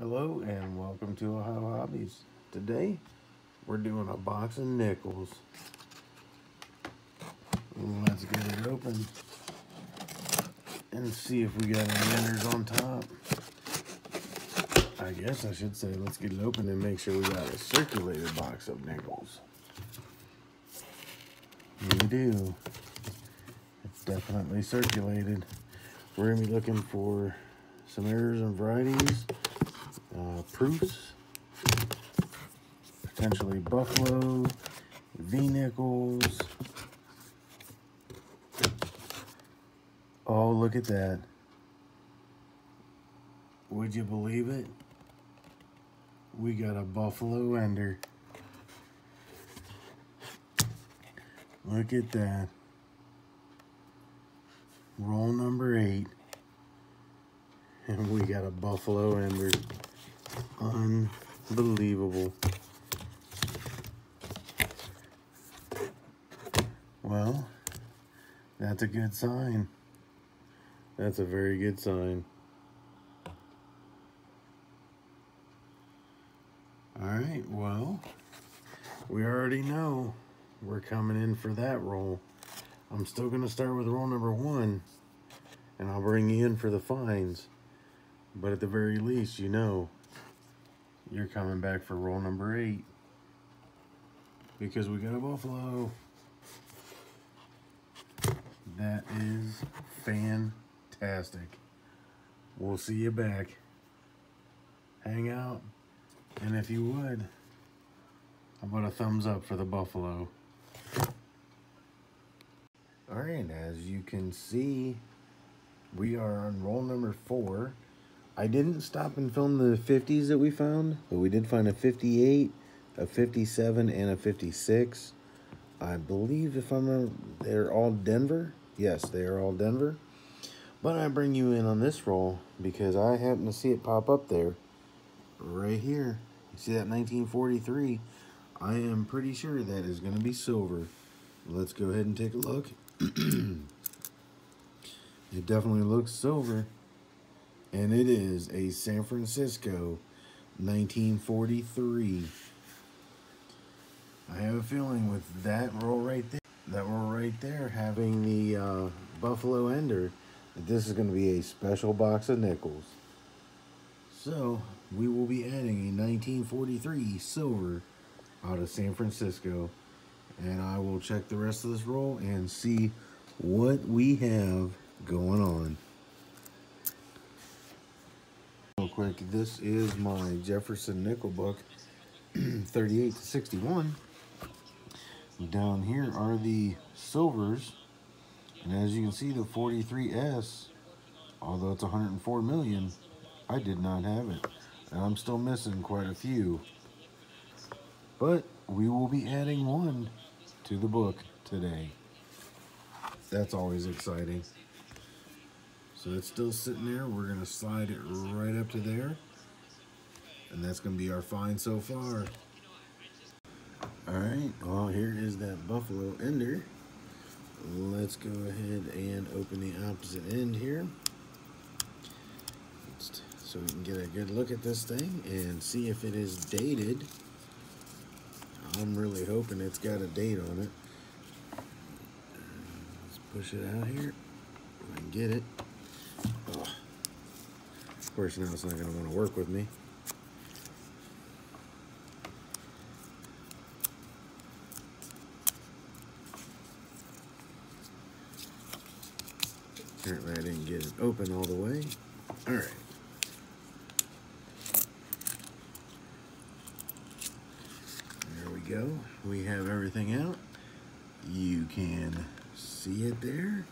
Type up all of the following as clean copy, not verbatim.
Hello and welcome to Ohio Hobbies. Today we're doing a box of nickels. Let's get it open and see if we got any winners on top. I guess I should say let's get it open and make sure we got a circulated box of nickels. We do. It's definitely circulated. We're going to be looking for some errors and varieties, proofs, potentially buffalo, V-nickels. Oh, look at that. Would you believe it? We got a buffalo ender. Look at that. Roll number 8. And we got a buffalo ender. Unbelievable. Well, that's a good sign. That's a very good sign. Alright, well, we already know we're coming in for that roll. I'm still going to start with roll number 1, and I'll bring you in for the fines. But at the very least, you know you're coming back for roll number 8. Because we got a buffalo. That is fantastic. We'll see you back. Hang out. And if you would, how about a thumbs up for the buffalo? Alright, as you can see, we are on roll number 4. I didn't stop and film the 50s that we found, but we did find a 58, a 57, and a 56. I believe, if I remember, they're all Denver. Yes, they are all Denver. But I bring you in on this roll because I happen to see it pop up there. Right here. You see that 1943? I am pretty sure that is going to be silver. Let's go ahead and take a look. It definitely looks silver. And it is a San Francisco 1943. I have a feeling with that roll right there, having the buffalo ender, that this is going to be a special box of nickels. So, we will be adding a 1943 silver out of San Francisco. And I will check the rest of this roll and see what we have going on. Real quick, this is my Jefferson nickel book, 38 to 61. Down here are the silvers. And as you can see, the 43S, although it's 104 million, I did not have it. And I'm still missing quite a few. But we will be adding one to the book today. That's always exciting. So it's still sitting there. We're going to slide it right up to there. And that's going to be our find so far. Alright, well, here is that buffalo ender. Let's go ahead and open the opposite end here, so we can get a good look at this thing and see if it is dated. I'm really hoping it's got a date on it. Let's push it out here if I can get it. Oh. Of course, now it's not going to want to work with me. Apparently I didn't get it open all the way. Alright. There we go. We have everything out. You can see it there.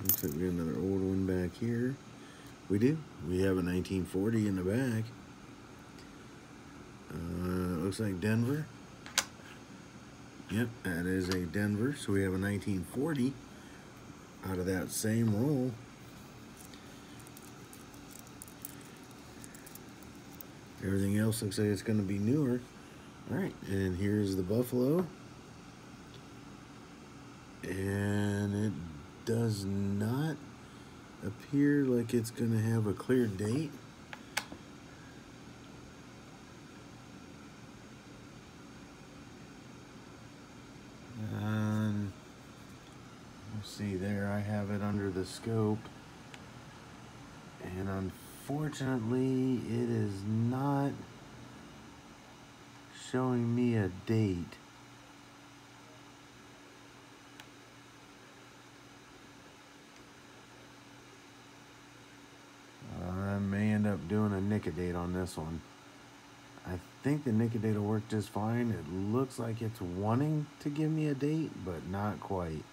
Looks like we got another old one back here. We do. We have a 1940 in the back. Looks like Denver. Yep, that is a Denver. So we have a 1940 out of that same roll. Everything else looks like it's going to be newer. All right, and here's the buffalo. And it does not appear like it's going to have a clear date. And let's see, there I have it under the scope. And unfortunately, it is not showing me a date. I may end up doing a NICA date on this one. I think the NICA date will work just fine. It looks like it's wanting to give me a date, but not quite.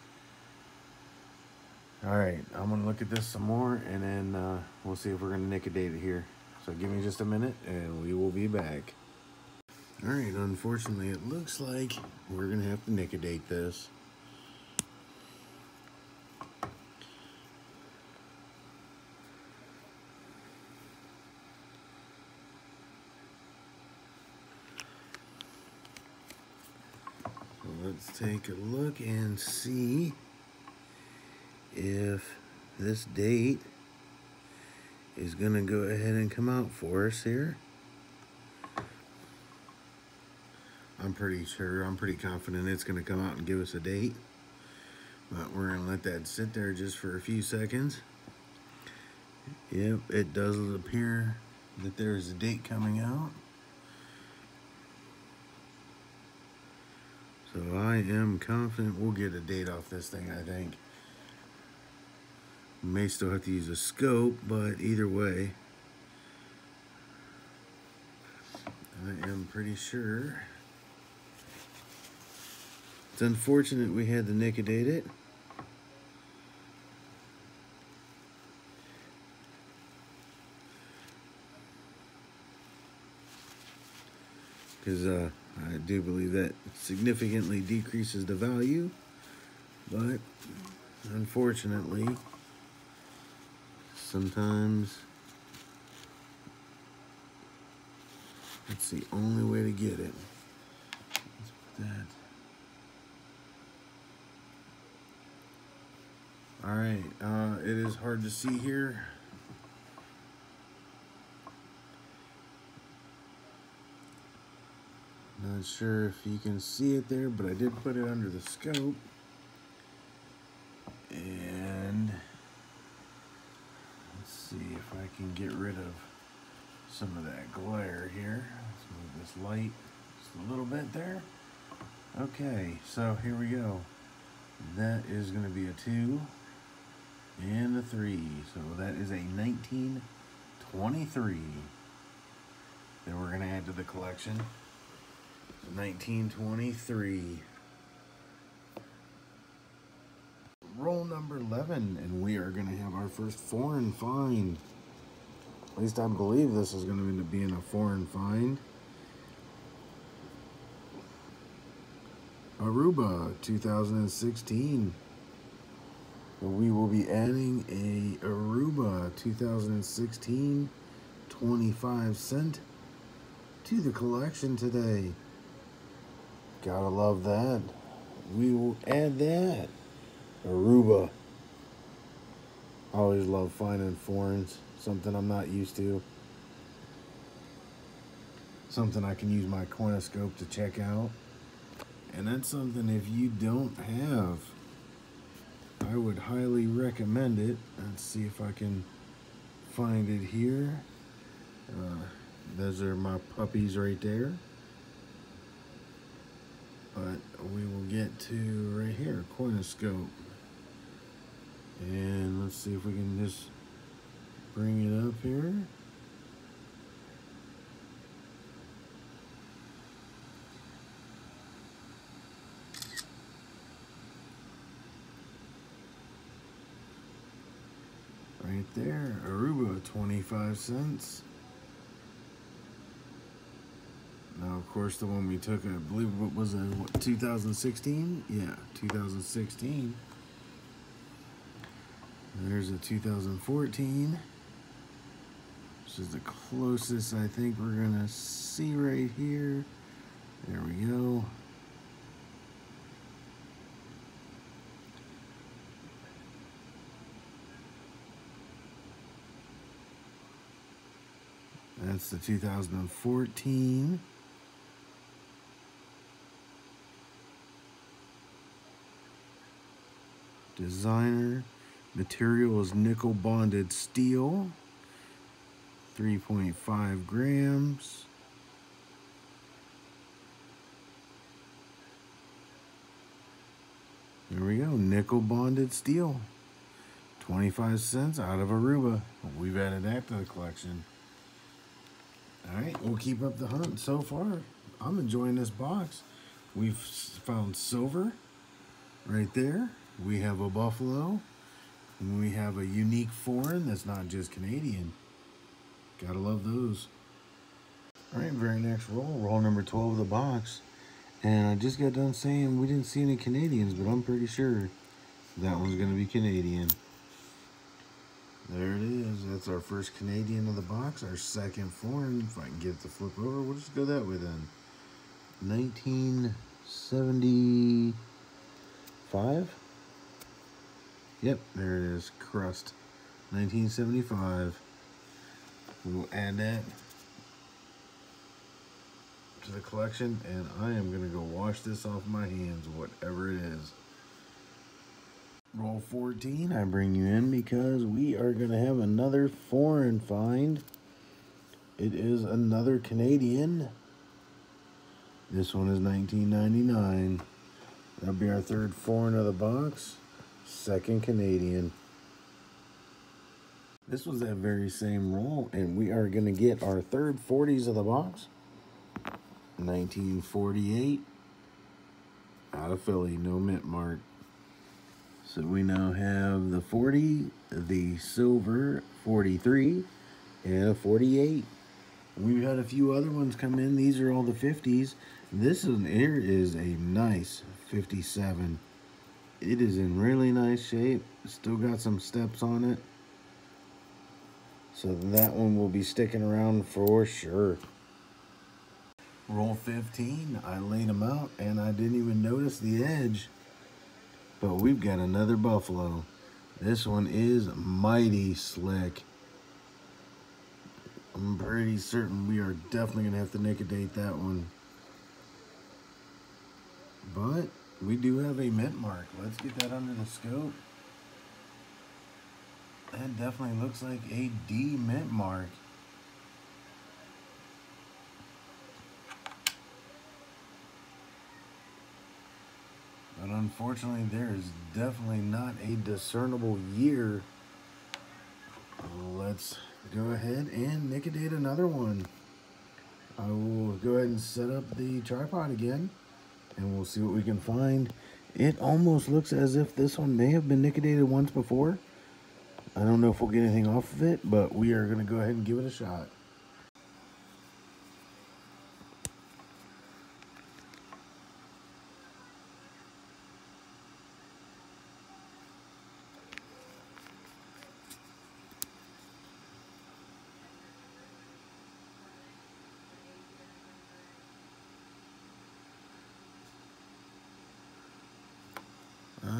All right, I'm gonna look at this some more, and then we'll see if we're gonna NICA date it here. So give me just a minute, and we will be back. All right, unfortunately, it looks like we're gonna have to NICA date this. So let's take a look and see if this date is gonna go ahead and come out for us here. I'm pretty confident it's gonna come out and give us a date, but we're gonna let that sit there just for a few seconds. Yep, it does appear that there's a date coming out. So I am confident we'll get a date off this thing, I think. May still have to use a scope, but either way, I am pretty sure. It's unfortunate we had to NICA date it. Because I do believe that significantly decreases the value, but unfortunately, sometimes it's the only way to get it. Let's put that. All right, it is hard to see here. Not sure if you can see it there, but I did put it under the scope. And let's see if I can get rid of some of that glare here. Let's move this light just a little bit there. Okay, so here we go. That is going to be a 2 and a 3. So that is a 1923 that we're going to add to the collection. 1923. Roll number 11, and we are going to have our first foreign find. At least I believe this is going to end up being a foreign find. Aruba 2016. So we will be adding a Aruba 2016 25 cent to the collection today. Gotta love that. We will add that. Aruba. I always love finding foreigns. Something I'm not used to. Something I can use my cornoscope to check out. And that's something if you don't have, I would highly recommend it. Let's see if I can find it here. Those are my puppies right there. But we will get to right here, cornoscope. And let's see if we can just bring it up here. Right there, Aruba, 25 cents. Now, of course, the one we took, I believe, what was it, what, 2016? Yeah, 2016. There's a 2014. This is the closest I think we're gonna see right here. There we go. That's the 2014. Designer. Material is nickel bonded steel. 3.5 grams. There we go. Nickel bonded steel. 25 cents out of Aruba. We've added that to the collection. Alright, we'll keep up the hunt. So far, I'm enjoying this box. We've found silver right there. We have a buffalo. And we have a unique foreign that's not just Canadian. Gotta love those. Alright, very next roll. Roll number 12 of the box. And I just got done saying we didn't see any Canadians, but I'm pretty sure that one's going to be Canadian. There it is. That's our first Canadian of the box. Our second foreign. If I can get it to flip over, we'll just go that way then. 1975? Yep, there it is. Crust. 1975. We'll add that to the collection, and I am going to go wash this off my hands, whatever it is. Roll 14, I bring you in because we are going to have another foreign find. It is another Canadian. This one is 1999. That'll be our third foreign of the box. Second Canadian. This was that very same roll, and we are going to get our third 40s of the box. 1948. Out of Philly, no mint mark. So we now have the 40, the silver 43, and a 48. We've had a few other ones come in. These are all the 50s. This one here is a nice 57. It is in really nice shape. Still got some steps on it. So that one will be sticking around for sure. Roll 15. I laid them out and I didn't even notice the edge. But we've got another buffalo. This one is mighty slick. I'm pretty certain we are definitely going to have to nicodate that one. But we do have a mint mark. Let's get that under the scope. That definitely looks like a D mint mark. But unfortunately, there is definitely not a discernible year. Let's go ahead and nicodate another one. I will go ahead and set up the tripod again, and we'll see what we can find. It almost looks as if this one may have been nickodated once before. I don't know if we'll get anything off of it, but we are going to go ahead and give it a shot.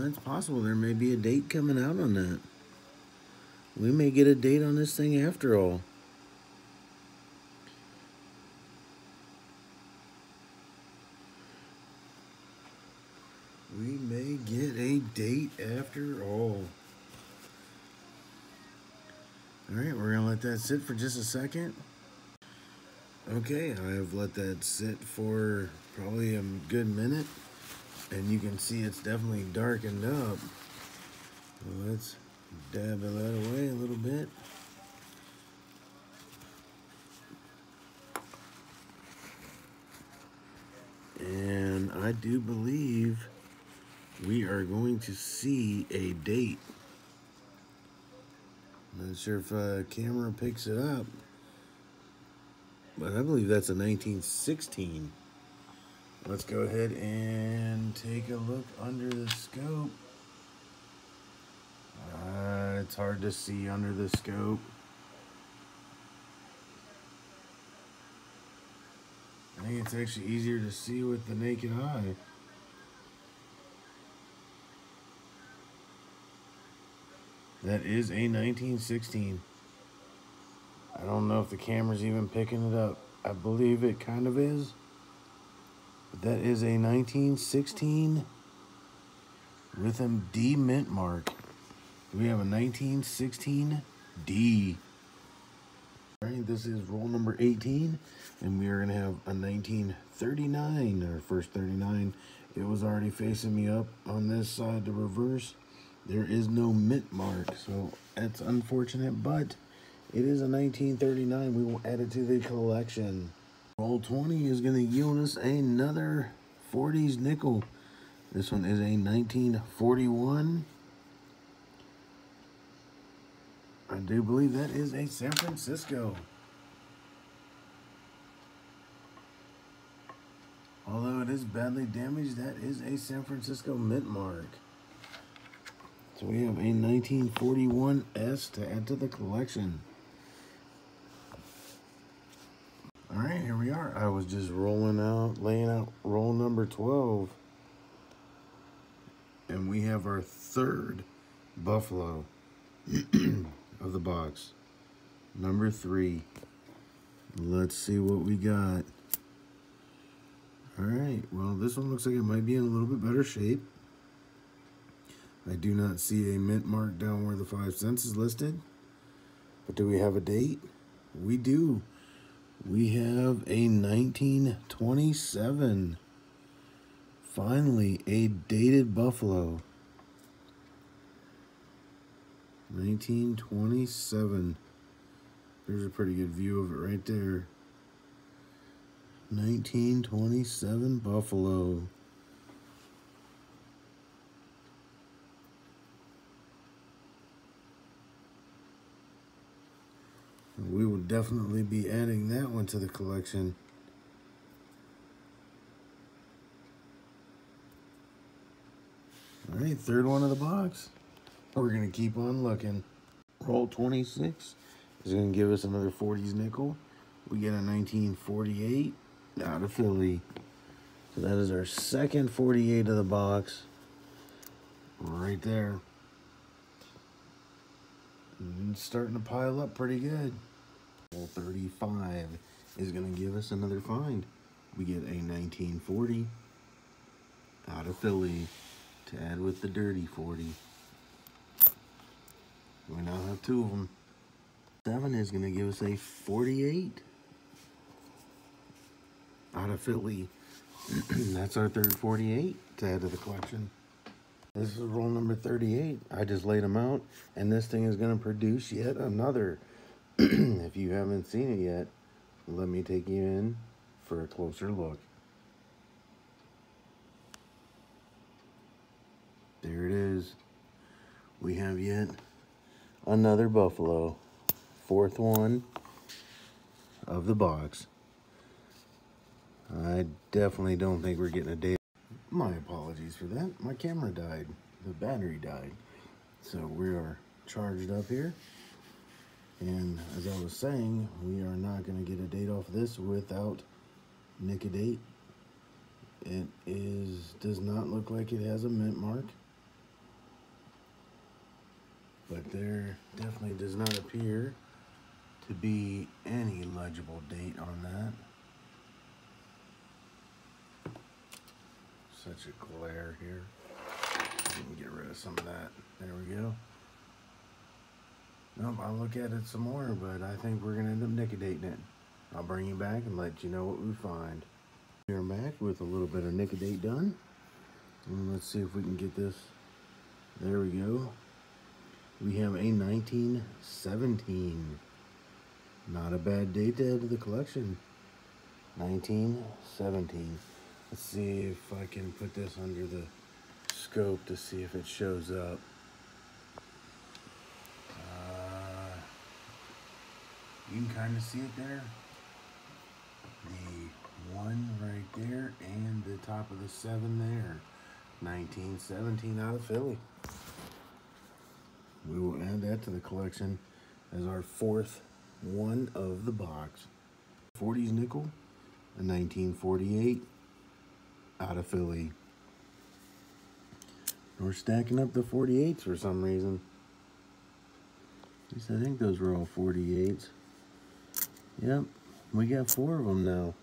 It's possible there may be a date coming out on that. We may get a date on this thing after all. We may get a date after all. Alright, we're going to let that sit for just a second. Okay, I have let that sit for probably a good minute. And you can see it's definitely darkened up. So let's dab that away a little bit. And I do believe we are going to see a date. Not sure if a camera picks it up, but I believe that's a 1916. Let's go ahead and take a look under the scope. It's hard to see under the scope. I think it's actually easier to see with the naked eye. That is a 1916. I don't know if the camera's even picking it up. I believe it kind of is. But that is a 1916 with a D mint mark. We have a 1916 D. All right, this is roll number 18, and we are going to have a 1939, our first 39. It was already facing me up on this side to reverse. There is no mint mark, so that's unfortunate, but it is a 1939. We will add it to the collection. Roll 20 is going to yield us another 40s nickel. This one is a 1941. I do believe that is a San Francisco. Although it is badly damaged, that is a San Francisco mint mark. So we have a 1941 S to add to the collection. All right, here we are. I was just laying out roll number 12. And we have our third Buffalo of the box. Number 3. Let's see what we got. All right, well, this one looks like it might be in a little bit better shape. I do not see a mint mark down where the 5 cents is listed. But do we have a date? We do. We have a 1927. Finally, a dated Buffalo. 1927. There's a pretty good view of it right there. 1927 Buffalo. We will definitely be adding that one to the collection. All right, third one of the box. We're going to keep on looking. Roll 26 is going to give us another 40s nickel. We get a 1948 out of Philly. So that is our second 48 of the box. Right there. And it's starting to pile up pretty good. Roll 35 is going to give us another find. We get a 1940 out of Philly to add with the dirty 40. We now have 2 of them. 7 is going to give us a 48 out of Philly. That's our third 48 to add to the collection. This is roll number 38. I just laid them out, and this thing is going to produce yet another. If you haven't seen it yet, let me take you in for a closer look. There it is. We have yet another Buffalo. 4th one of the box. I definitely don't think we're getting a date. My apologies for that. My camera died. The battery died. So we are charged up here. And as I was saying, we are not going to get a date off this without nick a date. It does not look like it has a mint mark. But there definitely does not appear to be any legible date on that. Such a glare here. We can get rid of some of that. There we go. Nope, I'll look at it some more, but I think we're going to end up nickodating it. I'll bring you back and let you know what we find. We're back with a little bit of nickadate done. And let's see if we can get this. There we go. We have a 1917. Not a bad date to add to the collection. 1917. Let's see if I can put this under the scope to see if it shows up. You can kind of see it there. The 1 right there and the top of the 7 there. 1917 out of Philly. We will add that to the collection as our 4th one of the box. 40s nickel, a 1948 out of Philly. We're stacking up the 48s for some reason. At least I think those were all 48s. Yep, we got 4 of them now.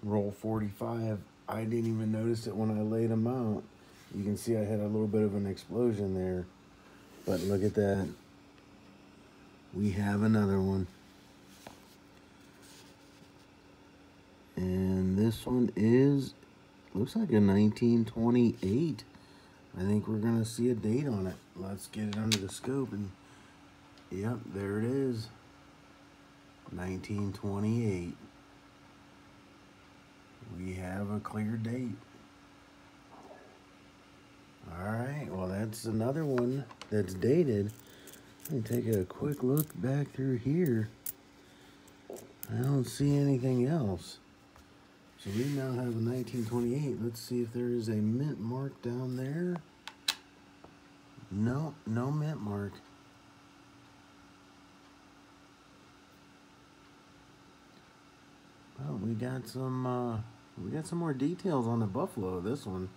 Roll 45. I didn't even notice it when I laid them out. You can see I had a little bit of an explosion there. But look at that. We have another one. And this one looks like a 1928. I think we're going to see a date on it. Let's get it under the scope. And yep, there it is. 1928. We have a clear date. Alright, well that's another one that's dated. Let me take a quick look back through here. I don't see anything else. So we now have a 1928. Let's see if there is a mint mark down there. No, no mint mark. Well, we got some more details on the buffalo. This one,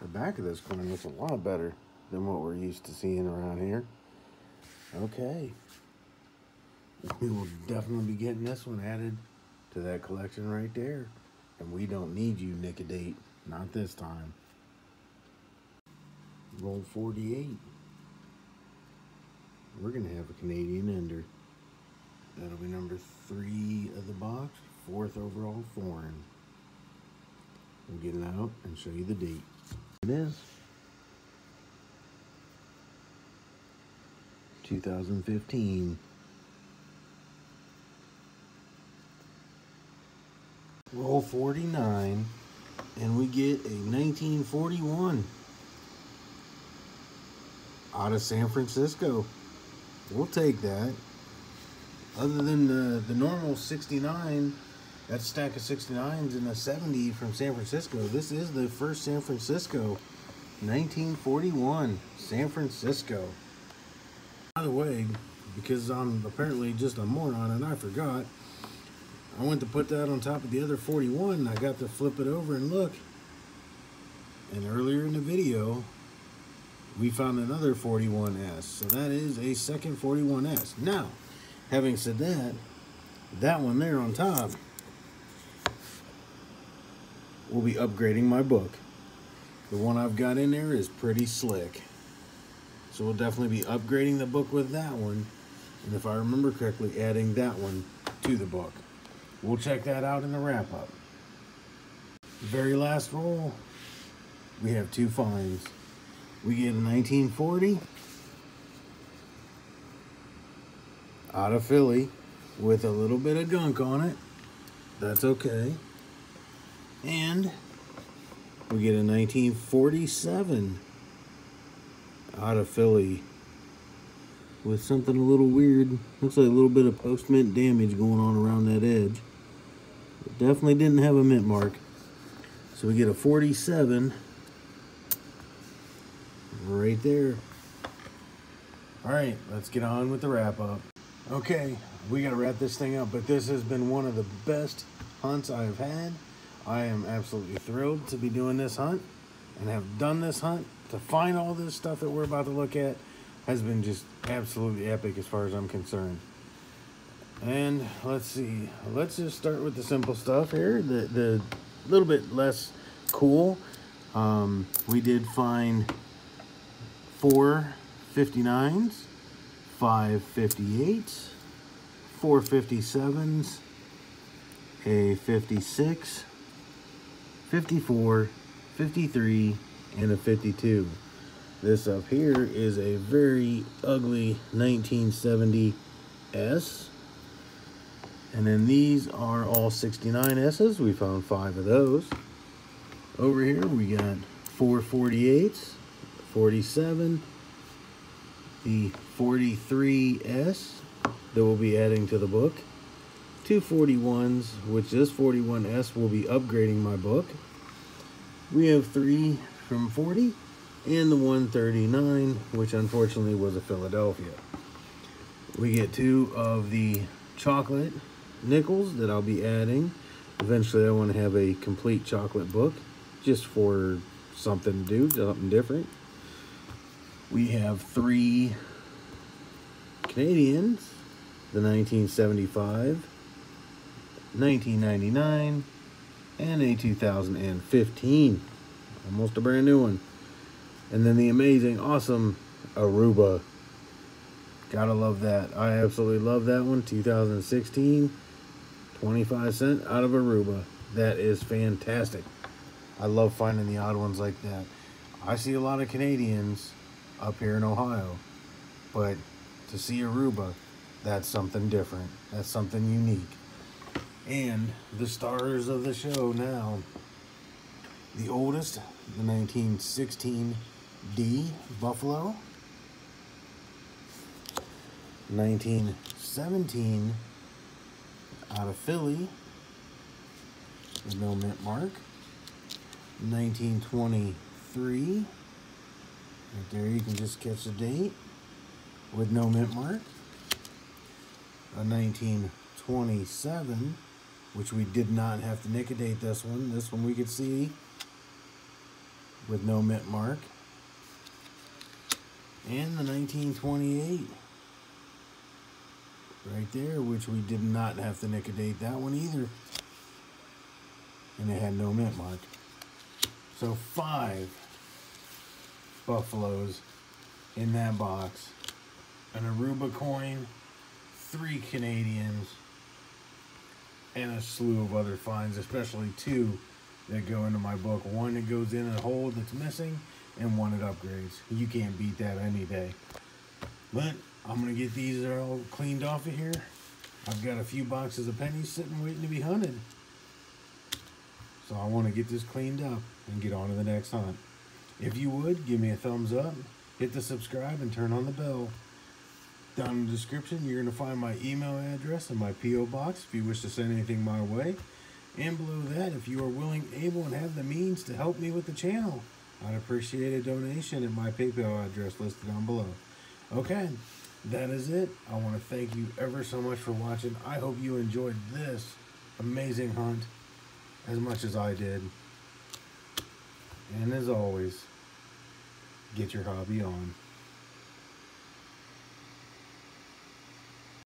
the back of this coin looks a lot better than what we're used to seeing around here. Okay. We will definitely be getting this one added to that collection right there. And we don't need you, Nick-a-date. Not this time. Roll 48. We're going to have a Canadian Ender. That'll be number 3 of the box. 4th overall foreign. We'll get it out and show you the date. It is 2015. Roll 49, and we get a 1941 out of San Francisco. We'll take that. Other than the normal 69, that stack of 69s and a 70 from San Francisco, this is the first San Francisco. 1941 San Francisco. By the way, because I'm apparently just a moron and I forgot, I went to put that on top of the other 41 and I got to flip it over and look. And earlier in the video, we found another 41S. So that is a second 41S. Now, having said that, that one there on top will be upgrading my book. The one I've got in there is pretty slick. So we'll definitely be upgrading the book with that one. And if I remember correctly, adding that one to the book. We'll check that out in the wrap-up. Very last roll, we have 2 finds. We get a 1940 out of Philly with a little bit of gunk on it. That's okay. And we get a 1947 out of Philly with something a little weird. Looks like a little bit of post-mint damage going on around that edge. It definitely didn't have a mint mark. So we get a 47 right there. Alright, let's get on with the wrap-up. Okay, we gotta wrap this thing up, but this has been one of the best hunts I've had. I am absolutely thrilled to be doing this hunt and have done this hunt. To find all this stuff that we're about to look at has been just absolutely epic as far as I'm concerned. And let's see, let's just start with the simple stuff here, the little bit less cool. We did find 4 59s, 5 58s, 4 57s, a 56, 54, 53, and a 52. This up here is a very ugly 1970S. And then these are all 69S's. We found 5 of those. Over here we got 4 48s, 47, the 43S that we'll be adding to the book, 2 41s, which this 41S will be upgrading my book. We have 3 from 40 and the 139, which unfortunately was a Philadelphia. We get 2 of the chocolate nickels that I'll be adding. Eventually I want to have a complete chocolate book just for something to do, something different. We have 3 Canadians, the 1975, 1999, and a 2015. Almost a brand new one. And then the amazing, awesome Aruba. Gotta love that. I absolutely love that one. 2016, 25 cents out of Aruba. That is fantastic. I love finding the odd ones like that. I see a lot of Canadians up here in Ohio, but to see Aruba, that's something different. That's something unique. And the stars of the show now. The oldest, the 1916 D Buffalo. 1917 out of Philly with no mint mark. 1923, right there you can just catch the date with no mint mark. A 1927, which we did not have to nicodate this one. This one we could see with no mint mark. And the 1928, right there, which we did not have to nicodate that one either. And it had no mint mark. So 5 Buffaloes in that box. An Aruba coin, 3 Canadians, and a slew of other finds, especially 2 that go into my book. 1 that goes in a hole that's missing, and 1 that upgrades. You can't beat that any day. But I'm going to get these all cleaned off of here. I've got a few boxes of pennies sitting waiting to be hunted. So I want to get this cleaned up and get on to the next hunt. If you would, give me a thumbs up, hit the subscribe, and turn on the bell. Down in the description, you're going to find my email address and my P.O. box if you wish to send anything my way. And below that, if you are willing, able, and have the means to help me with the channel, I'd appreciate a donation at my PayPal address listed down below. Okay, that is it. I want to thank you ever so much for watching. I hope you enjoyed this amazing hunt as much as I did. And as always, get your hobby on.